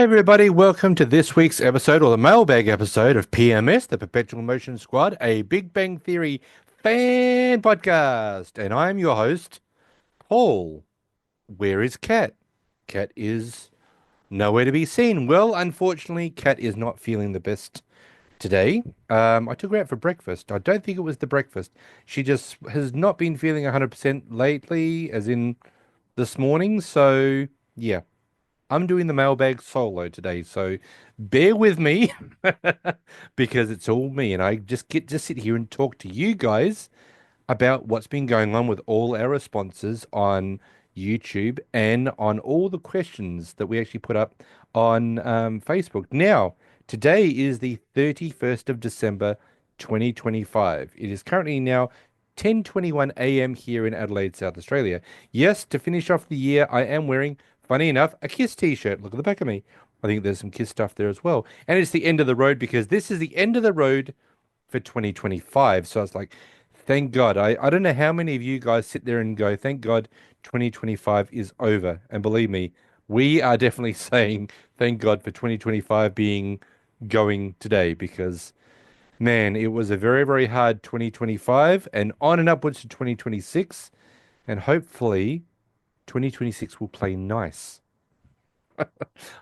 everybody, welcome to this week's episode, or the mailbag episode of PMS, the Perpetual Motion Squad, a Big Bang Theory fan podcast. And I'm your host, Paul. Where is Kat? Kat is nowhere to be seen. Well, unfortunately, Kat is not feeling the best today. I took her out for breakfast. I don't think it was the breakfast. She just has not been feeling 100% lately, as in this morning. So, yeah. I'm doing the mailbag solo today, so bear with me because it's all me, and I just get to sit here and talk to you guys about what's been going on with all our responses on YouTube and on all the questions that we actually put up on Facebook. Now, today is the 31st of December, 2025. It is currently now 10:21 a.m. here in Adelaide, South Australia. Yes, to finish off the year, I am wearing, funny enough, a Kiss t-shirt. Look at the back of me. I think there's some Kiss stuff there as well. And it's the end of the road because this is the end of the road for 2025. So it's like, thank God. I don't know how many of you guys sit there and go, thank God 2025 is over. And believe me, we are definitely saying thank God for 2025 being going today because, man, it was a very, very hard 2025 and on and upwards to 2026. And hopefully 2026 will play nice.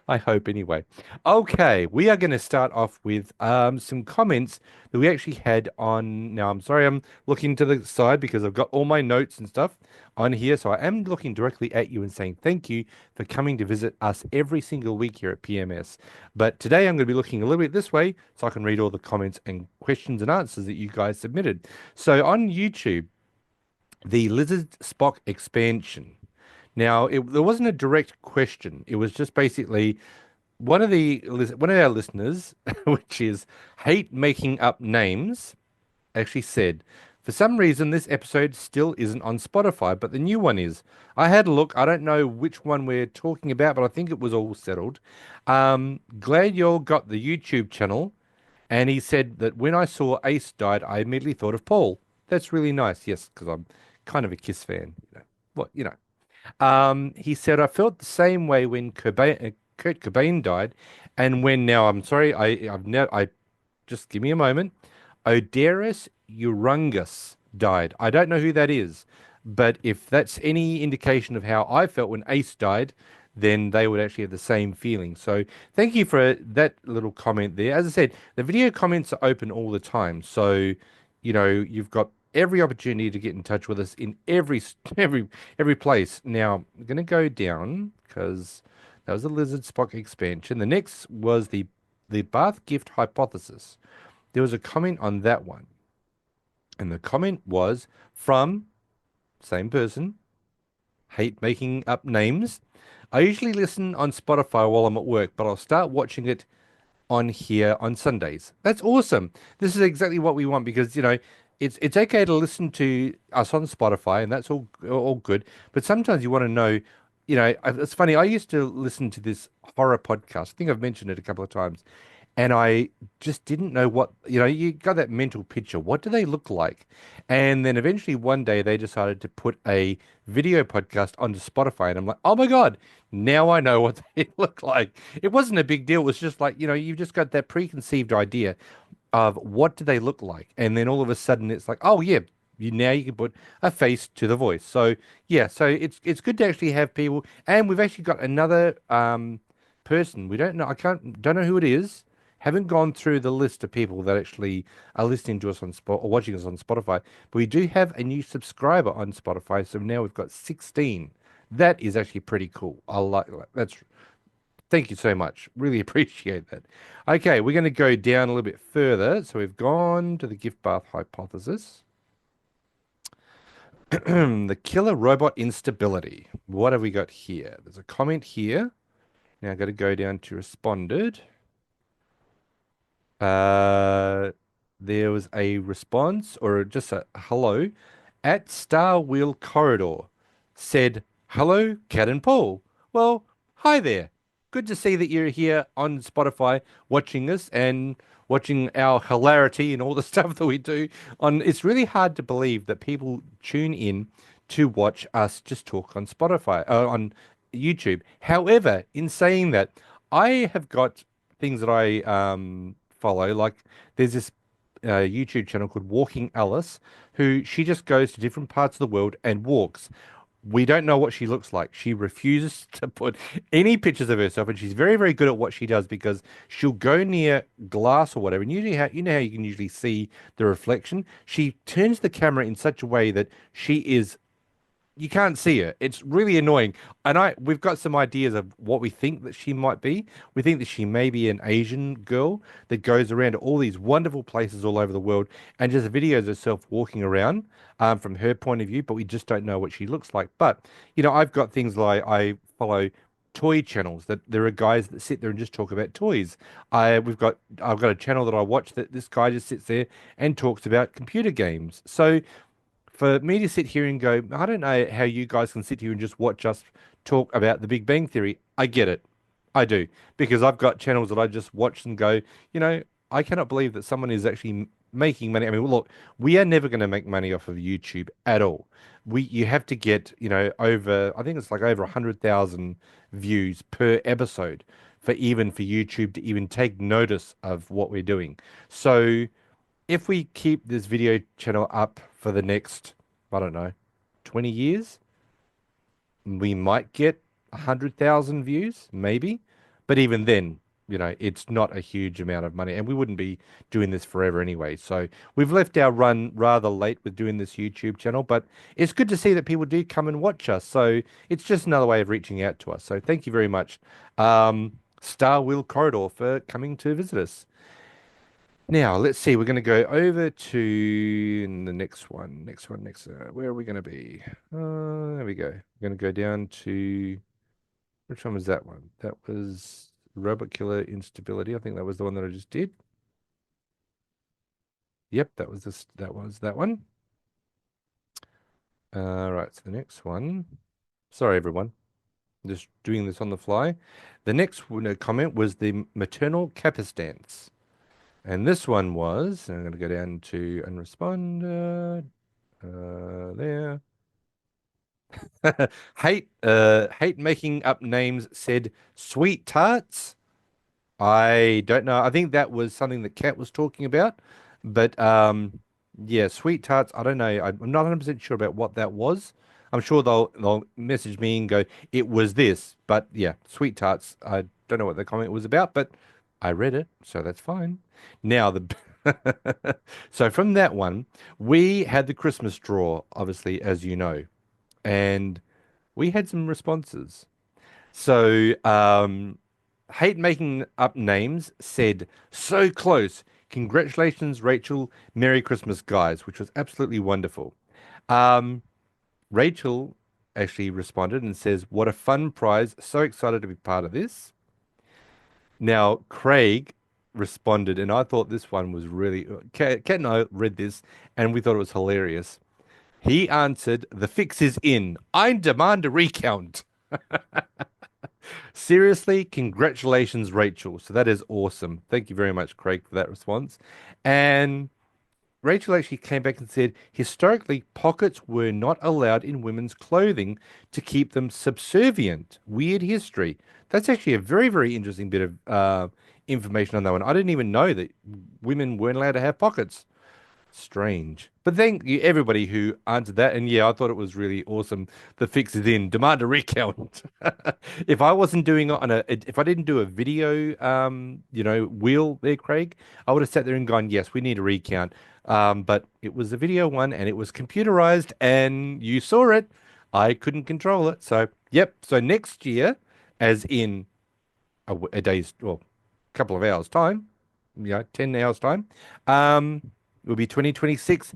I hope anyway. Okay, we are going to start off with some comments that we actually had on. Now, I'm sorry, I'm looking to the side because I've got all my notes and stuff on here. So I am looking directly at you and saying thank you for coming to visit us every single week here at PMS. But today I'm going to be looking a little bit this way so I can read all the comments and questions and answers that you guys submitted. So on YouTube, the Lizard Spock expansion. Now, there wasn't a direct question. It was just basically one of our listeners, which is hate making up names, actually said, for some reason this episode still isn't on Spotify, but the new one is. I had a look. I don't know which one we're talking about, but I think it was all settled. Glad you all got the YouTube channel. And he said that when I saw Ace died, I immediately thought of Paul. That's really nice. Yes, because I'm kind of a Kiss fan. He said, I felt the same way when Kurt Cobain died, and when now, I'm sorry, I just give me a moment. Oderus Urungus died. I don't know who that is, but if that's any indication of how I felt when Ace died, then they would actually have the same feeling. So thank you for that little comment there. As I said, the video comments are open all the time. So, you've got every opportunity to get in touch with us in every place. Now, I'm going to go down because that was the Lizard Spock expansion. The next was the bath gift hypothesis. There was a comment on that one, and the comment was from same person, hate making up names. I usually listen on Spotify while I'm at work, but I'll start watching it on here on Sundays. That's awesome. This is exactly what we want because, it's okay to listen to us on Spotify and that's all good. But sometimes you want to know, it's funny. I used to listen to this horror podcast. I think I've mentioned it a couple of times. And I just didn't know what, you got that mental picture. What do they look like? And then eventually one day they decided to put a video podcast onto Spotify. And I'm like, oh my God, now I know what they look like. It wasn't a big deal. It was just like, you've just got that preconceived idea of what do they look like. And then all of a sudden it's like, oh yeah, now you can put a face to the voice. So yeah, so it's good to actually have people. And we've actually got another person. We don't know, don't know who it is. Haven't gone through the list of people that actually are listening to us on Spot or watching us on Spotify, but we do have a new subscriber on Spotify. So now we've got 16. That is actually pretty cool. I like that. Thank you so much. Really appreciate that. Okay, we're going to go down a little bit further. So we've gone to the gift bath hypothesis. The killer robot instability. What have we got here? There's a comment here. Now I've got to go down to responded. There was a response or just a hello at Star Wheel Corridor said, hello, Cat and Paul. Well, hi there. Good to see that you're here on Spotify watching us and watching our hilarity and all the stuff that we do on. It's really hard to believe that people tune in to watch us just talk on Spotify, on YouTube. However, in saying that, I have got things that I follow. Like there's this YouTube channel called Walking Alice, who she just goes to different parts of the world and walks. We don't know what she looks like. She refuses to put any pictures of herself, and she's very, very good at what she does because she'll go near glass or whatever. And usually, how you know how you can usually see the reflection. She turns the camera in such a way that she is you can't see her. It's really annoying. And we've got some ideas of what we think that she might be. We think that she may be an Asian girl that goes around to all these wonderful places all over the world and just videos herself walking around from her point of view, but we just don't know what she looks like. But, I've got things like I follow toy channels that there are guys that sit there and just talk about toys. I've got a channel that I watch that this guy just sits there and talks about computer games. So for me to sit here and go, I don't know how you guys can sit here and just watch us talk about the Big Bang Theory. I get it. I do. Because I've got channels that I just watch and go, you know, I cannot believe that someone is actually making money. I mean, look, we are never going to make money off of YouTube at all. You have to get, over, I think it's like over 100,000 views per episode for YouTube to even take notice of what we're doing. So, if we keep this video channel up for the next, I don't know, 20 years, we might get 100,000 views, maybe. But even then, it's not a huge amount of money, and we wouldn't be doing this forever anyway. So we've left our run rather late with doing this YouTube channel, but it's good to see that people do come and watch us. So it's just another way of reaching out to us. So thank you very much, Star Wheel Corridor, for coming to visit us. Now, let's see. We're going to go over to the next one. Where are we going to be? There we go. We're going to go down to which one was that one? That was Robot Killer Instability. I think that was the one that I just did. Yep, that was this. That was that one. Right. So the next one. Sorry, everyone. I'm just doing this on the fly. The next comment was the maternal capacitance. And this one was, I'm going to go down to unresponded. There. Hate making up names said sweet tarts. I don't know. I think that was something that Kat was talking about. But yeah, sweet tarts. I don't know. I'm not 100% sure about what that was. I'm sure they'll message me and go, it was this. But yeah, sweet tarts. I don't know what the comment was about, but I read it, so that's fine. Now the so from that one, we had the Christmas draw, obviously, as you know, and we had some responses. So, hate making up names said, so close. Congratulations, Rachel. Merry Christmas, guys, which was absolutely wonderful. Um, Rachel actually responded and says, what a fun prize. So excited to be part of this. Now, Craig responded, and I thought this one was really. Kat and I read this, and we thought it was hilarious. He answered, the fix is in. I demand a recount. Seriously, congratulations, Rachel. So that is awesome. Thank you very much, Craig, for that response. And Rachel actually came back and said, historically, pockets were not allowed in women's clothing to keep them subservient. Weird history. That's actually a very, very interesting bit of information on that one. I didn't even know that women weren't allowed to have pockets. Strange. But thank you, everybody who answered that. And yeah, I thought it was really awesome. The fix is in. Demand a recount. If I wasn't doing it if I didn't do a video, wheel there, Craig, I would have sat there and gone, yes, we need a recount. But it was a video one and it was computerized and you saw it. I couldn't control it. So, yep. So next year, as in a day's, well, couple of hours time, 10 hours time, will be 2026,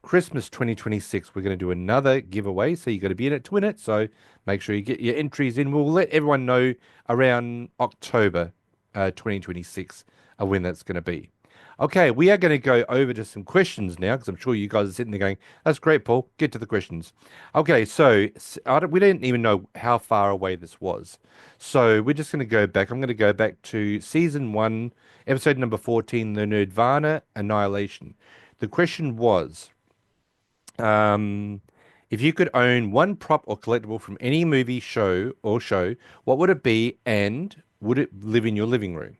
Christmas 2026. We're going to do another giveaway. So you got to be in it to win it. So make sure you get your entries in. We'll let everyone know around October 2026 when that's going to be. Okay, we are going to go over to some questions now because I'm sure you guys are sitting there going, that's great, Paul. Get to the questions. Okay, so we didn't even know how far away this was. So we're just going to go back. I'm going to go back to season one, episode number 14, the Nirvana Annihilation. The question was, um, if you could own one prop or collectible from any movie, show, what would it be and Would it live in your living room?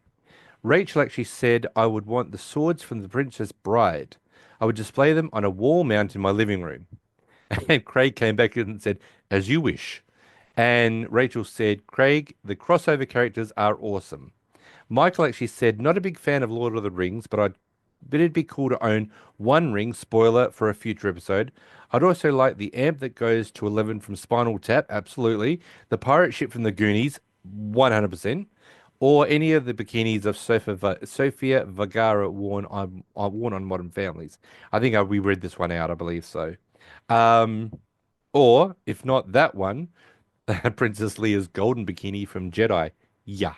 Rachel actually said, I would want the swords from the Princess Bride. I would display them on a wall mount in my living room. And Craig came back and said, as you wish. And Rachel said, Craig, the crossover characters are awesome. Michael actually said, not a big fan of Lord of the Rings, but it'd be cool to own one ring, spoiler for a future episode. I'd also like the amp that goes to 11 from Spinal Tap, absolutely. The pirate ship from the Goonies, 100%. Or any of the bikinis of Sofia Vergara worn on Modern Families. I think we read this one out, I believe so. Um, or, if not that one, Princess Leia's golden bikini from Jedi. Yeah.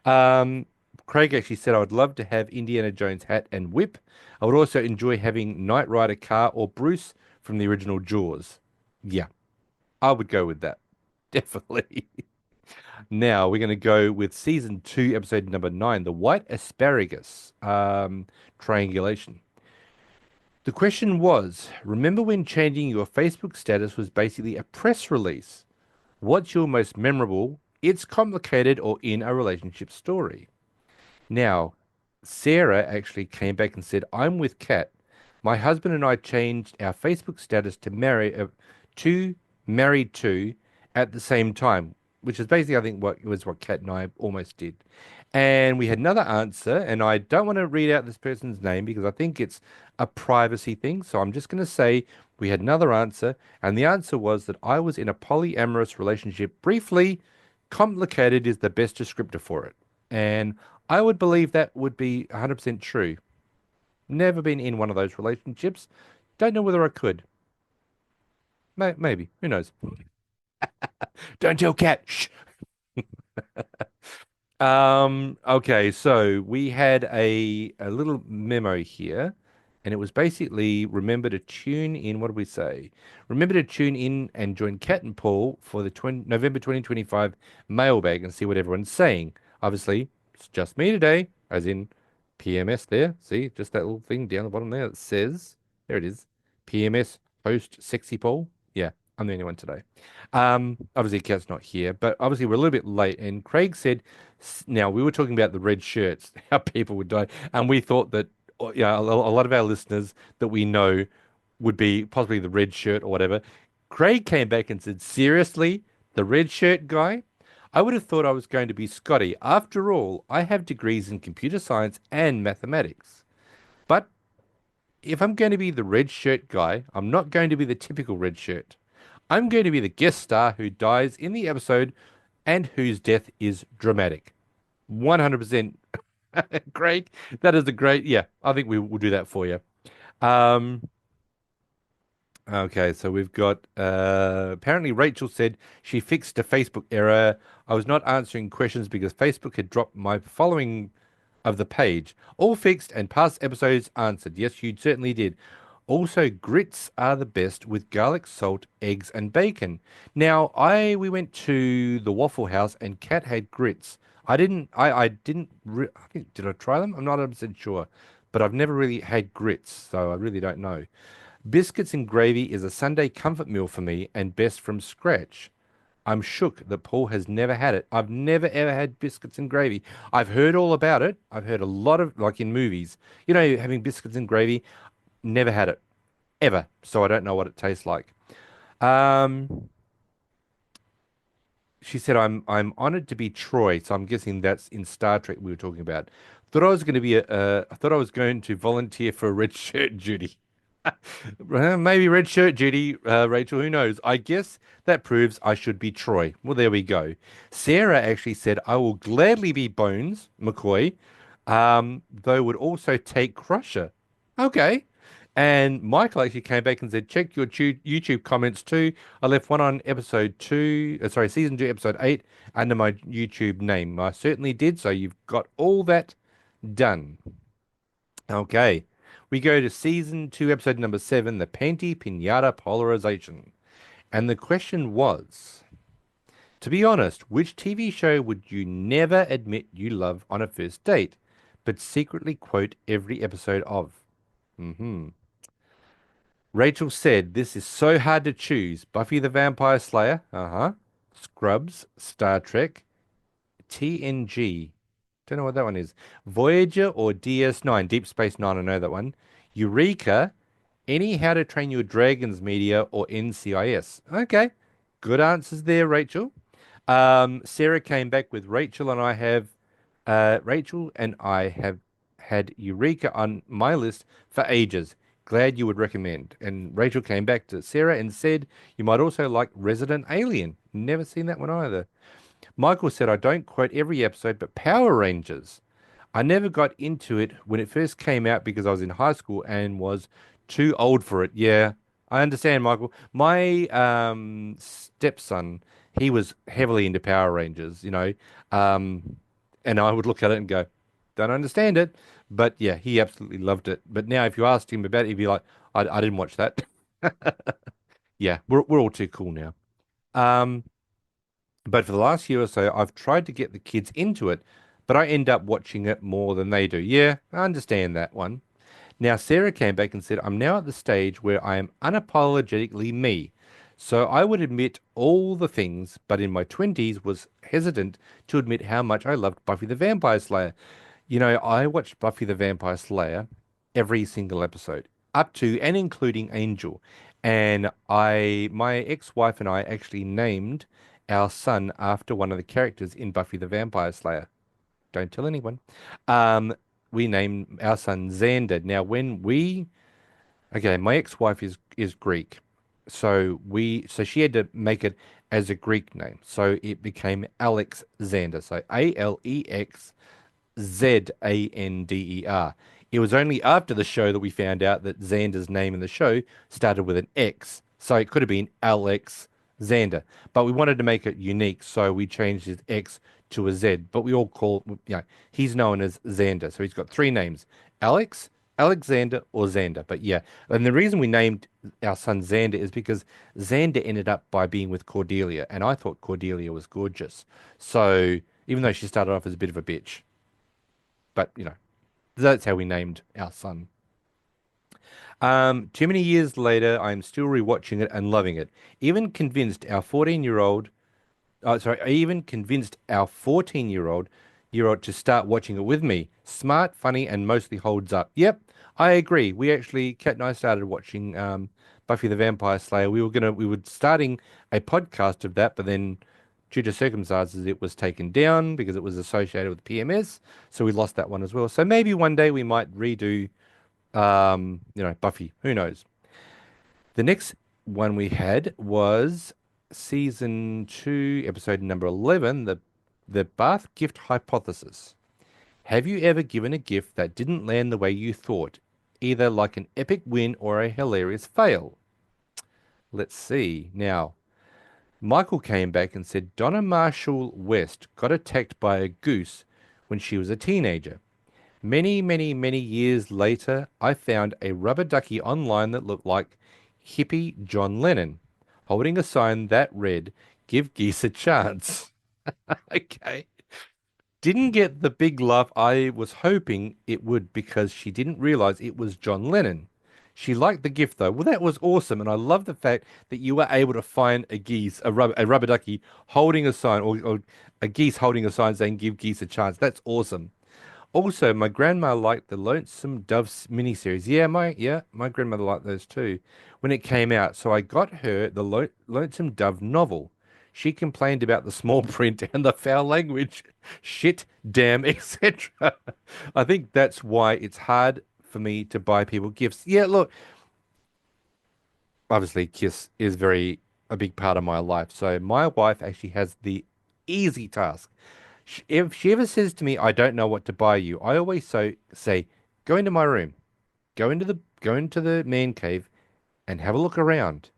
Um, Craig actually said, I would love to have Indiana Jones hat and whip. I would also enjoy having Knight Rider car or Bruce from the original Jaws. Yeah, I would go with that. Definitely. Now we're going to go with season two, episode number 9, the white asparagus triangulation. The question was, remember when changing your Facebook status was basically a press release? What's your most memorable, it's complicated, or in a relationship story? Now, Sarah actually came back and said, I'm with Kat. My husband and I changed our Facebook status to married to at the same time, which is basically, I think, what was what Kat and I almost did. And we had another answer, and I don't want to read out this person's name because I think it's a privacy thing. So I'm just going to say we had another answer, and the answer was that I was in a polyamorous relationship briefly. Complicated is the best descriptor for it. And I would believe that would be 100% true. Never been in one of those relationships. Don't know whether I could. Maybe. Who knows? Don't tell Cat. Shh. Okay, so we had a little memo here, and it was basically remember to tune in. What did we say? Remember to tune in and join Cat and Paul for the November 2025 mailbag and see what everyone's saying. Obviously, it's just me today, as in PMS there. See, just that little thing down the bottom there that says, there it is, PMS host sexy Paul. Yeah, I'm the only one today. Obviously, Kat's not here, but obviously we're a little bit late. And Craig said, now we were talking about the red shirts, how people would die, and we thought that, a lot of our listeners that we know would be possibly the red shirt or whatever. Craig came back and said, seriously, the red shirt guy? I would have thought I was going to be Scotty. After all, I have degrees in computer science and mathematics. But if I'm going to be the red shirt guy, I'm not going to be the typical red shirt. I'm going to be the guest star who dies in the episode and whose death is dramatic. 100% Craig. That is a great, yeah, I think we will do that for you. Um, Okay, so we've got apparently Rachel said she fixed a Facebook error. I was not answering questions because Facebook had dropped my following of the page. All fixed and past episodes answered. Yes, you certainly did. Also, grits are the best with garlic, salt, eggs, and bacon. Now, I we went to the Waffle House and Kat had grits. I didn't I think did I try them? I'm not 100% sure, but I've never really had grits, so I really don't know. Biscuits and gravy is a Sunday comfort meal for me and best from scratch. I'm shook that Paul has never had it. I've never ever had biscuits and gravy. I've heard all about it. I've heard a lot of, like in movies, having biscuits and gravy. Never had it ever. So I don't know what it tastes like. Um, she said, I'm honored to be Troy. So I'm guessing that's in Star Trek we were talking about. Thought I was going to be I thought I was going to volunteer for a red shirt duty. Maybe red shirt duty, Rachel, who knows? I guess that proves I should be Troy. Well, there we go. Sarah actually said, I will gladly be Bones, McCoy, though would also take Crusher. Okay. And Michael actually came back and said, check your YouTube comments too. I left one on episode 2, sorry, season 2, episode 8, under my YouTube name. I certainly did. So you've got all that done. Okay. We go to season 2, episode number 7, the Panty Pinata Polarization. And the question was, to be honest, which TV show would you never admit you love on a first date, but secretly quote every episode of? Hmm. Rachel said, this is so hard to choose. Buffy the Vampire Slayer, uh-huh. Scrubs, Star Trek, TNG. Don't know what that one is. Voyager or DS9, Deep Space Nine. I know that one. Eureka, any How to Train Your Dragons media or NCIS. Okay, good answers there, Rachel. Sarah came back with Rachel and I have had Eureka on my list for ages. Glad you would recommend. And Rachel came back to Sarah and said you might also like Resident Alien. Never seen that one either. Michael said I don't quote every episode, but Power Rangers. I never got into it when it first came out because I was in high school and was too old for it. Yeah, I understand, Michael. My stepson, he was heavily into Power Rangers, um, and I would look at it and go, don't understand it. But yeah, he absolutely loved it. But now, if you asked him about it, he'd be like, I didn't watch that. Yeah, we're all too cool now. Um, but for the last year or so, I've tried to get the kids into it, but I end up watching it more than they do. Yeah, I understand that one. Now, Sarah came back and said, I'm now at the stage where I am unapologetically me. So I would admit all the things, but in my 20s was hesitant to admit how much I loved Buffy the Vampire Slayer. I watched Buffy the Vampire Slayer every single episode, up to and including Angel. And my ex-wife and I actually named our son after one of the characters in Buffy the Vampire Slayer. Don't tell anyone. Um, we named our son Xander. Now, okay, my ex-wife is Greek, so she had to make it as a Greek name, so it became Alex Xander. So Alexander. It was only after the show that we found out that Xander's name in the show started with an X. So it could have been Alex Xander. But we wanted to make it unique, so we changed his X to a Z. But we all he's known as Xander. So he's got three names: Alex, Alexander, or Xander. But yeah, and the reason we named our son Xander is because Xander ended up by being with Cordelia, and I thought Cordelia was gorgeous. So even though she started off as a bit of a bitch. But, that's how we named our son. Too many years later, I'm still rewatching it and loving it. Even convinced our 14-year-old, I even convinced our 14-year-old to start watching it with me. Smart, funny, and mostly holds up. Yep, I agree. Kat and I started watching Buffy the Vampire Slayer. We were starting a podcast of that, but then due to circumstances, it was taken down because it was associated with PMS. So we lost that one as well. So maybe one day we might redo, Buffy. Who knows? The next one we had was season two, episode number 11, the bath gift hypothesis. Have you ever given a gift that didn't land the way you thought, either like an epic win or a hilarious fail? Let's see. Now, Michael came back and said Donna Marshall West got attacked by a goose when she was a teenager. Many, many, many years later, I found a rubber ducky online that looked like hippie John Lennon, holding a sign that read, Give geese a chance. Okay. Didn't get the big laugh I was hoping it would because she didn't realize it was John Lennon. She liked the gift though. Well, that was awesome, and I love the fact that you were able to find a rubber ducky holding a sign, or a geese holding a sign saying "Give geese a chance." That's awesome. Also, my grandma liked the Lonesome Doves miniseries. My grandmother liked those too when it came out. So I got her the Lonesome Dove novel. She complained about the small print and the foul language, shit, damn, etc. I think that's why it's hard for me to buy people gifts. Yeah, look, obviously, Kiss is very a big part of my life. So my wife actually has the easy task. If she ever says to me, "I don't know what to buy you," I always say, "Go into my room, go into the man cave, and have a look around."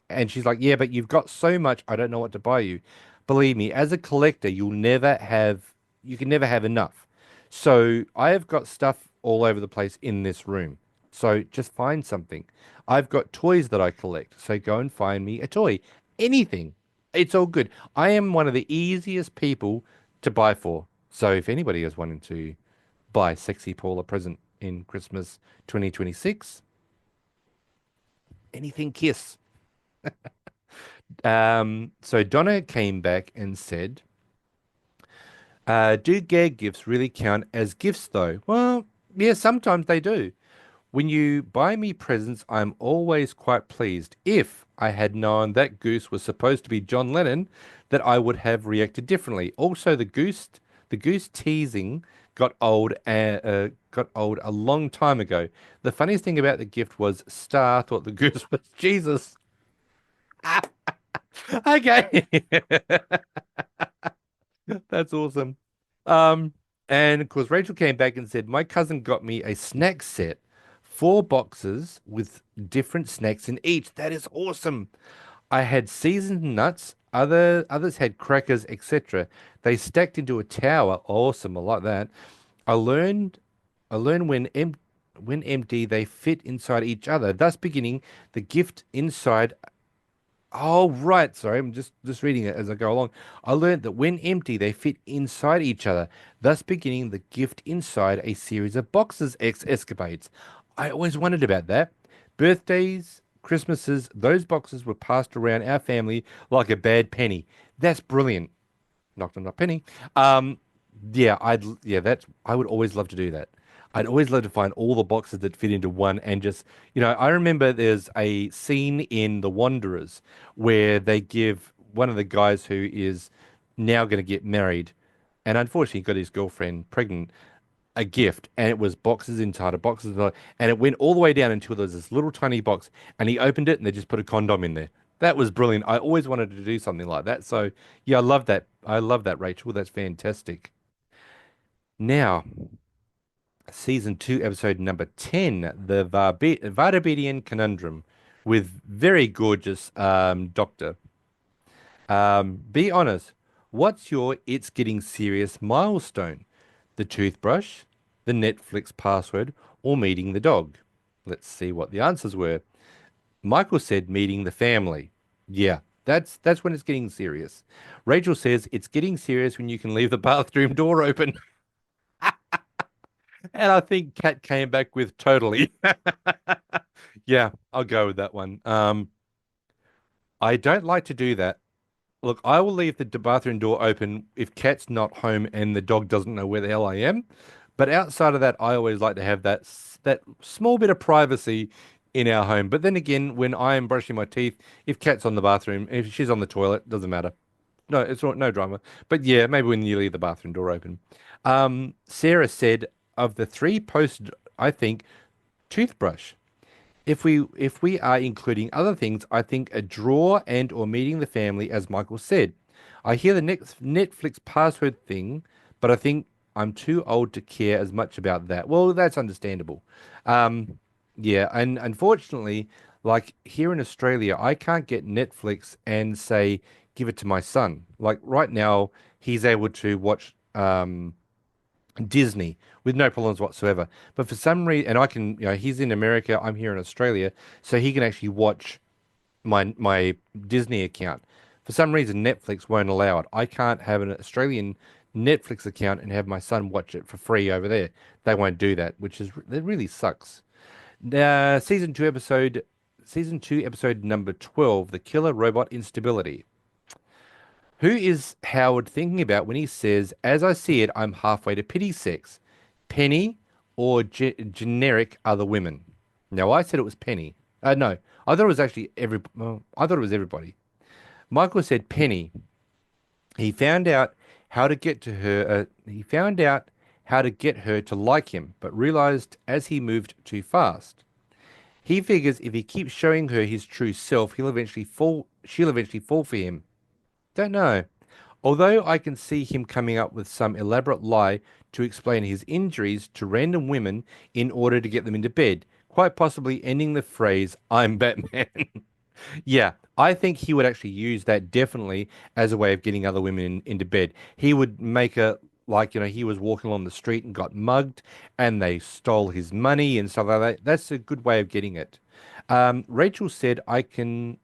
And she's like, "Yeah, but you've got so much. I don't know what to buy you." Believe me, as a collector, you can never have enough. So I have got stuff all over the place in this room. So just find something. I've got toys that I collect. So go and find me a toy. Anything. It's all good. I am one of the easiest people to buy for. So if anybody is wanting to buy Sexy Paul a present in Christmas 2026, anything Kiss. So Donna came back and said, Do gag gifts really count as gifts, though? Well, yeah, sometimes they do. When you buy me presents, I'm always quite pleased. If I had known that goose was supposed to be John Lennon, that I would have reacted differently. Also, the goose teasing got old a long time ago. The funniest thing about the gift was Star thought the goose was Jesus. Okay. That's awesome. Um, and of course, Rachel came back and said, my cousin got me a snack set, 4 boxes with different snacks in each. That is awesome. I had seasoned nuts, others had crackers, etc. They stacked into a tower. Awesome. I like that. I learned I learned when empty, they fit inside each other, thus beginning the gift inside. Oh, right. Sorry, I'm just reading it as I go along. I learned that when empty, they fit inside each other, thus beginning the gift inside a series of boxes ex escapades. I always wondered about that. Birthdays, Christmases, those boxes were passed around our family like a bad penny. That's brilliant. Knocked on a penny. Um, yeah, that's I would always love to do that. I'd always love to find all the boxes that fit into one and just, I remember there's a scene in The Wanderers where they give one of the guys who is now going to get married and unfortunately got his girlfriend pregnant a gift and it was boxes inside of boxes and it went all the way down until there was this little tiny box and he opened it and they just put a condom in there. That was brilliant. I always wanted to do something like that. So yeah, I love that. I love that, Rachel. That's fantastic. Now, season 2, episode number 10, the Vardabedian Conundrum with very gorgeous doctor. Be honest, what's your It's Getting Serious milestone? The toothbrush, the Netflix password, or meeting the dog? Let's see what the answers were. Michael said meeting the family. Yeah, that's when it's getting serious. Rachel says it's getting serious when you can leave the bathroom door open. And I think Kat came back with totally. Yeah, I'll go with that one. I don't like to do that. Look, I will leave the bathroom door open if Kat's not home and the dog doesn't know where the hell I am. But outside of that, I always like to have that small bit of privacy in our home. But then again, when I am brushing my teeth, if Kat's on the bathroom, if she's on the toilet, doesn't matter. No, it's no drama. But yeah, maybe when you leave the bathroom door open. Sarah said of the three posted, I think toothbrush. If we are including other things, I think a drawer and or meeting the family, as Michael said. I hear the next Netflix password thing, but I think I'm too old to care as much about that. Well, that's understandable. Um, yeah, and unfortunately, like here in Australia, I can't get Netflix and say give it to my son. Like right now, he's able to watch Disney with no problems whatsoever. But for some reason, and I can, he's in America, I'm here in Australia, so he can actually watch my Disney account. For some reason, Netflix won't allow it. I can't have an Australian Netflix account and have my son watch it for free over there. They won't do that, which is that really sucks. Season two, episode number 12, The Killer Robot Instability. Who is Howard thinking about when he says, as I see it, I'm halfway to pity sex? Penny or generic other women? Now, I said it was Penny. No, I thought it was actually I thought it was everybody. Michael said Penny. He found out how to get to her. He found out how to get her to like him, but realized as he moved too fast. He figures if he keeps showing her his true self, he'll eventually fall. She'll eventually fall for him. Don't know. Although I can see him coming up with some elaborate lie to explain his injuries to random women in order to get them into bed, quite possibly ending the phrase, I'm Batman. Yeah, I think he would actually use that definitely as a way of getting other women into bed. He would make a like, he was walking along the street and got mugged and they stole his money and stuff like that. That's a good way of getting it. Rachel said, can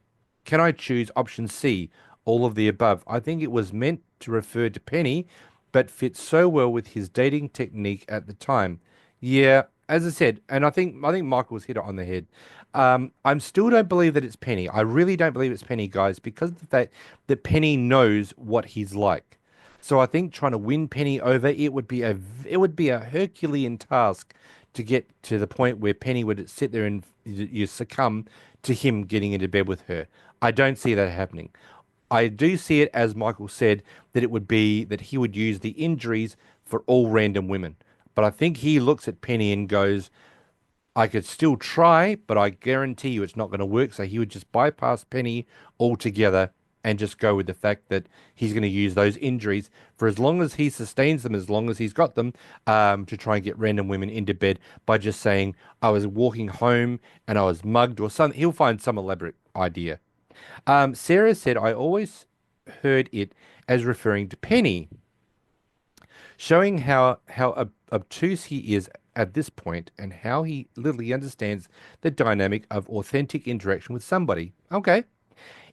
I choose option C, all of the above? I think it was meant to refer to Penny, but fits so well with his dating technique at the time. Yeah, as I said, and I think Michael's hit it on the head. I'm still don't believe that it's Penny. I really don't believe it's Penny, guys, because of the fact that Penny knows what he's like. So I think trying to win Penny over, it would be a Herculean task to get to the point where Penny would sit there and you succumb to him getting into bed with her. I don't see that happening. I do see it, as Michael said, that it would be that he would use the injuries for all random women. But I think he looks at Penny and goes, I could still try, but I guarantee you it's not going to work. So he would just bypass Penny altogether and just go with the fact that he's going to use those injuries for as long as he sustains them, as long as he's got them, to try and get random women into bed by just saying, I was walking home and I was mugged or something. He'll find some elaborate idea. Sarah said, I always heard it as referring to Penny, showing how obtuse he is at this point and how he literally understands the dynamic of authentic interaction with somebody. Okay,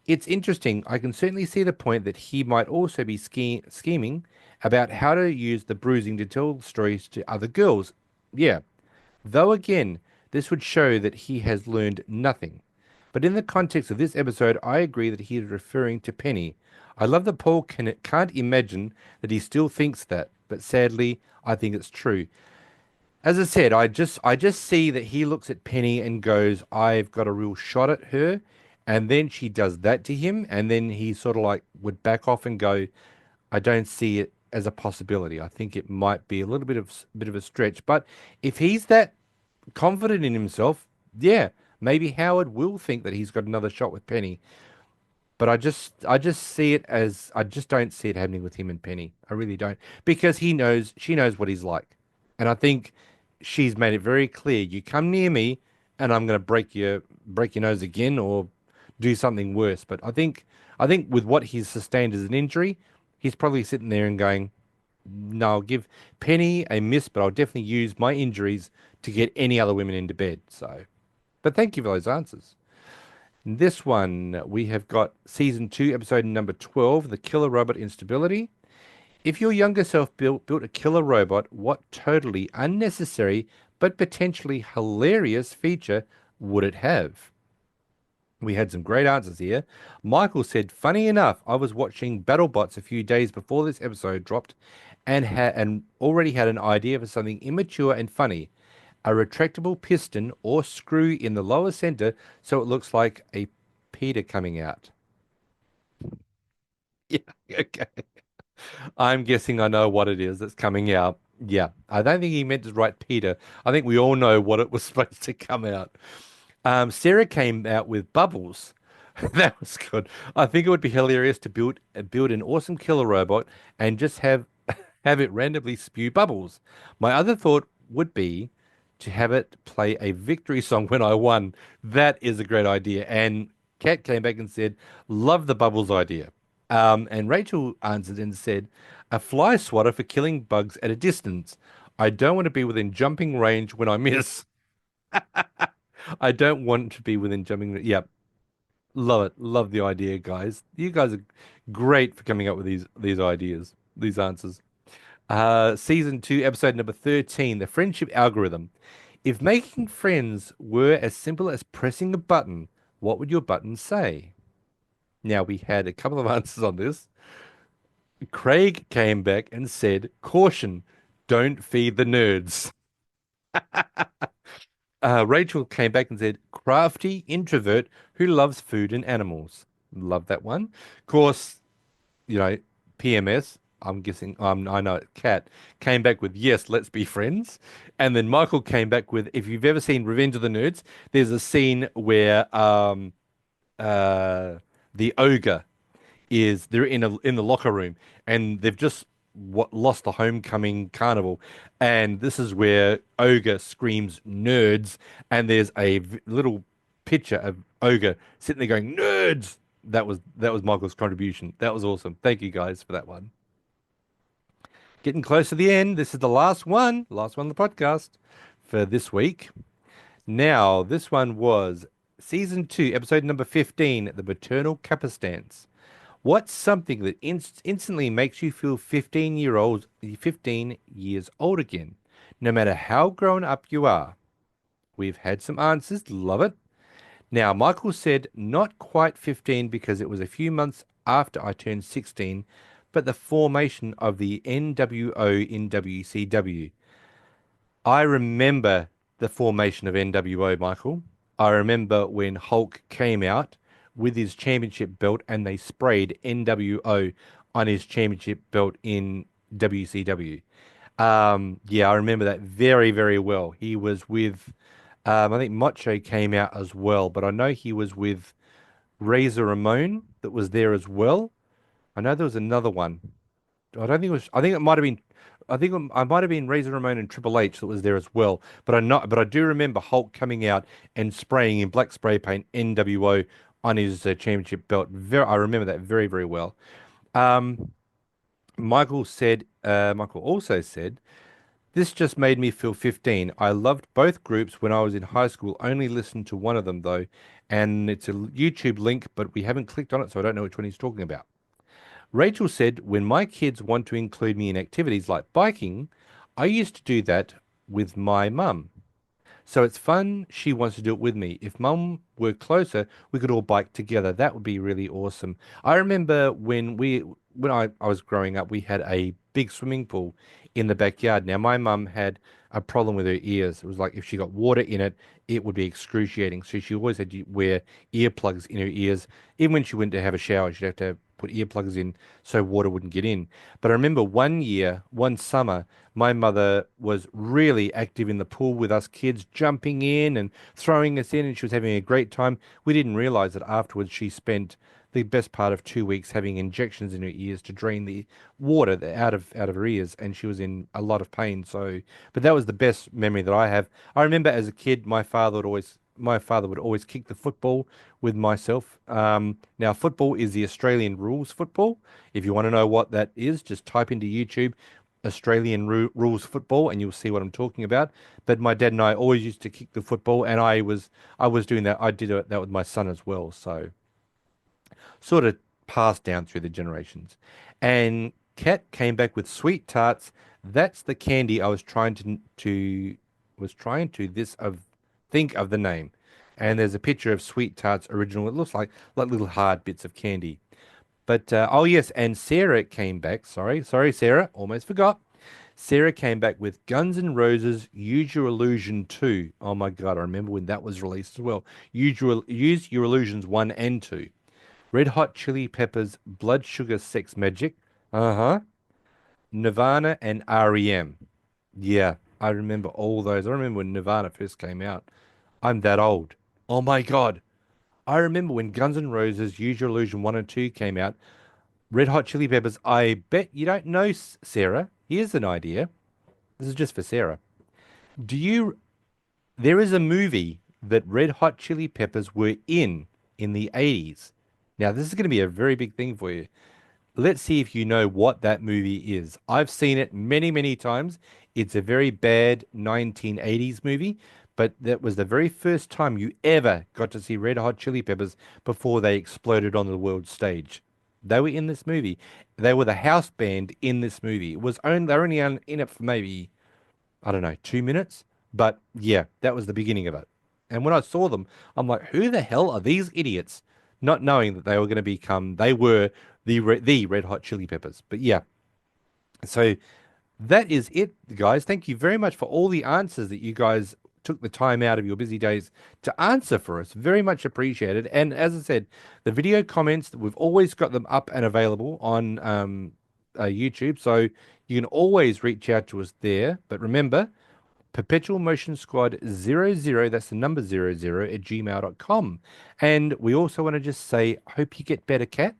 it's interesting. I can certainly see the point that he might also be scheming about how to use the bruising to tell stories to other girls. Yeah, though again, this would show that he has learned nothing. But in the context of this episode, I agree that he is referring to Penny. I love that can't imagine that he still thinks that, but sadly, I think it's true. As I said, I just see that he looks at Penny and goes, I've got a real shot at her. And then she does that to him, and then he sort of like would back off and go, I don't see it as a possibility. I think it might be a little bit of a stretch. But if he's that confident in himself, yeah, maybe Howard will think that he's got another shot with Penny. But I just see it as I just don't see it happening with him and Penny. I really don't. Because she knows what he's like. And I think she's made it very clear, you come near me and I'm gonna break your nose again or do something worse. But I think with what he's sustained as an injury, he's probably sitting there and going, no, I'll give Penny a miss, but I'll definitely use my injuries to get any other women into bed. So, but thank you for those answers. In this one, we have got season two, episode number 12, The Killer Robot Instability. If your younger self built a killer robot, what totally unnecessary but potentially hilarious feature would it have? We had some great answers here. Michael said, funny enough, I was watching BattleBots a few days before this episode dropped and already had an idea for something immature and funny. A retractable piston or screw in the lower center so it looks like a Peter coming out. Yeah, okay. I'm guessing I know what it is that's coming out. Yeah, I don't think he meant to write Peter. I think we all know what it was supposed to come out. Sarah came out with bubbles. That was good. I think it would be hilarious to build an awesome killer robot and just have it randomly spew bubbles. My other thought would be to have it play a victory song when I won. That is a great idea. And Kat came back and said, love the bubbles idea. And Rachel answered and said, a fly swatter for killing bugs at a distance. I don't want to be within jumping range when I miss. I don't want to be within jumping. Yeah, love it. Love the idea, guys. You guys are great for coming up with these ideas, these answers. Season 2, episode number 13, The Friendship Algorithm. If making friends were as simple as pressing a button, what would your button say? Now, we had a couple of answers on this. Craig came back and said, caution, don't feed the nerds. Rachel came back and said, crafty introvert who loves food and animals. Love that one. Of course, you know, PMS, I'm guessing, I know Kat came back with, yes, let's be friends. And then Michael came back with, if you've ever seen Revenge of the Nerds, there's a scene where uh, the ogre they're in the locker room and they've just lost the homecoming carnival, and this is where Ogre screams nerds, and there's a little picture of Ogre sitting there going nerds. That was Michael's contribution. That was awesome. Thank you guys for that one. Getting close to the end. This is the last one on the podcast for this week. Now, this one was season 2, episode number 15, The Maternal Capistance. What's something that instantly makes you feel 15 years old again, no matter how grown up you are? We've had some answers. Love it. Now, Michael said not quite 15 because it was a few months after I turned 16, but the formation of the NWO in WCW. I remember the formation of NWO, Michael. I remember when Hulk came out with his championship belt and they sprayed NWO on his championship belt in WCW. Yeah, I remember that very, very well. He was with, I think Macho came out as well, but I know he was with Razor Ramon that was there as well. I know there was another one. I don't think it was. I think it might have been. I might have been Razor Ramon and Triple H that was there as well. But I not. But I do remember Hulk coming out and spraying in black spray paint NWO on his championship belt. I remember that very, very well. Um, Michael said. Michael also said, "This just made me feel 15. I loved both groups when I was in high school. Only listened to one of them though, and it's a YouTube link, but we haven't clicked on it, so I don't know which one he's talking about." Rachel said, when my kids want to include me in activities like biking, I used to do that with my mum. So it's fun. She wants to do it with me. If mum were closer, we could all bike together. That would be really awesome. I remember when I was growing up, we had a big swimming pool in the backyard. Now my mum had a problem with her ears. It was like if she got water in it, it would be excruciating. So she always had to wear earplugs in her ears. Even when she went to have a shower, she'd have to put earplugs in so water wouldn't get in. But I remember one year, one summer, my mother was really active in the pool with us kids, jumping in and throwing us in, and she was having a great time. We didn't realize that afterwards she spent the best part of 2 weeks having injections in her ears to drain the water out of her ears, and she was in a lot of pain. So, but that was the best memory that I have. I remember as a kid, my father would always kick the football with myself. Now, football is the Australian rules football. If you want to know what that is, just type into YouTube Australian rules football, and you'll see what I'm talking about. But my dad and I always used to kick the football, and I was doing that. I did that with my son as well. So sort of passed down through the generations. And Kat came back with sweet tarts. That's the candy I was trying to this of think of the name. And there's a picture of sweet tarts original. It looks like little hard bits of candy. But oh yes, and Sarah came back. Sorry, Sarah, almost forgot. Sarah came back with Guns N' Roses Use Your Illusion 2. Oh my God, I remember when that was released as well. Use Your Illusions 1 and 2. Red Hot Chili Peppers Blood Sugar Sex Magic. Uh-huh. Nirvana and REM. Yeah, I remember all those. I remember when Nirvana first came out. I'm that old. Oh my God. I remember when Guns N' Roses Use Your Illusion 1 and 2 came out. Red Hot Chili Peppers. I bet you don't know, Sarah. Here's an idea. This is just for Sarah. Do you? There is a movie that Red Hot Chili Peppers were in the 80s. Now, this is going to be a very big thing for you. Let's see if you know what that movie is. I've seen it many, many times. It's a very bad 1980s movie, but that was the very first time you ever got to see Red Hot Chili Peppers before they exploded on the world stage. They were in this movie. They were the house band in this movie. They were only in it for maybe, I don't know, 2 minutes. But yeah, that was the beginning of it. And when I saw them, I'm like, who the hell are these idiots? Not knowing that they were the Red Hot Chili Peppers. But yeah, so that is it, guys. Thank you very much for all the answers that you guys took the time out of your busy days to answer for us. Very much appreciated. And as I said, the video comments, we've always got them up and available on YouTube. So you can always reach out to us there. But remember, Perpetual Motion Squad 00, that's the number 00 at gmail.com. And we also want to just say, hope you get better, Kat,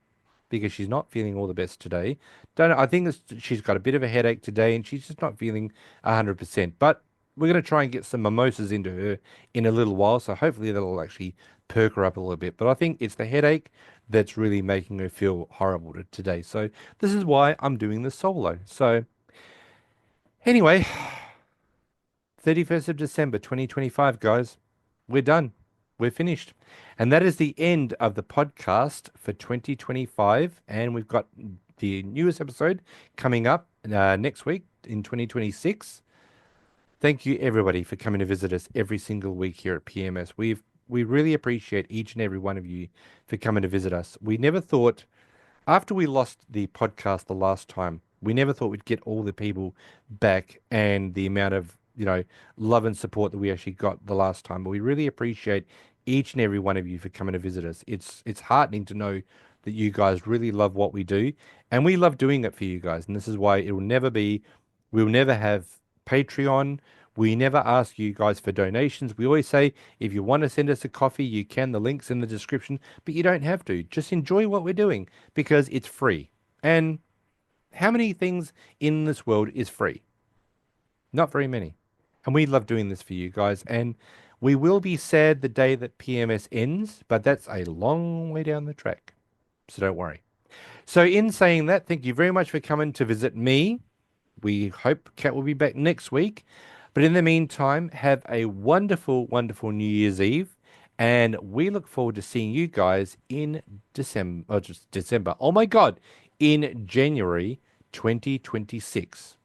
because she's not feeling all the best today. Don't I think she's got a bit of a headache today and she's just not feeling 100%. But we're going to try and get some mimosas into her in a little while. So hopefully that'll actually perk her up a little bit. But I think it's the headache that's really making her feel horrible today. So this is why I'm doing the solo. So anyway, 31st of December 2025, guys. We're done. We're finished. And that is the end of the podcast for 2025. And we've got the newest episode coming up next week in 2026. Thank you, everybody, for coming to visit us every single week here at PMS. We really appreciate each and every one of you for coming to visit us. We never thought After we lost the podcast the last time, we never thought we'd get all the people back and the amount of, love and support that we actually got the last time. But we really appreciate each and every one of you for coming to visit us. It's heartening to know that you guys really love what we do, and we love doing it for you guys. And this is why we'll never have Patreon. We never ask you guys for donations. We always say if you want to send us a coffee, you can. The link's in the description, but you don't have to. Just enjoy what we're doing because it's free. And how many things in this world is free? Not very many. And we love doing this for you guys. And we will be sad the day that PMS ends, but that's a long way down the track. So don't worry. So, in saying that, thank you very much for coming to visit me. We hope Kat will be back next week. But in the meantime, have a wonderful, wonderful New Year's Eve. And we look forward to seeing you guys in December. Oh, just December. Oh my God. In January 2026.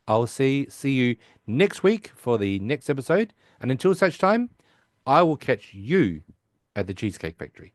I'll see you next week for the next episode. And until such time, I will catch you at the Cheesecake Factory.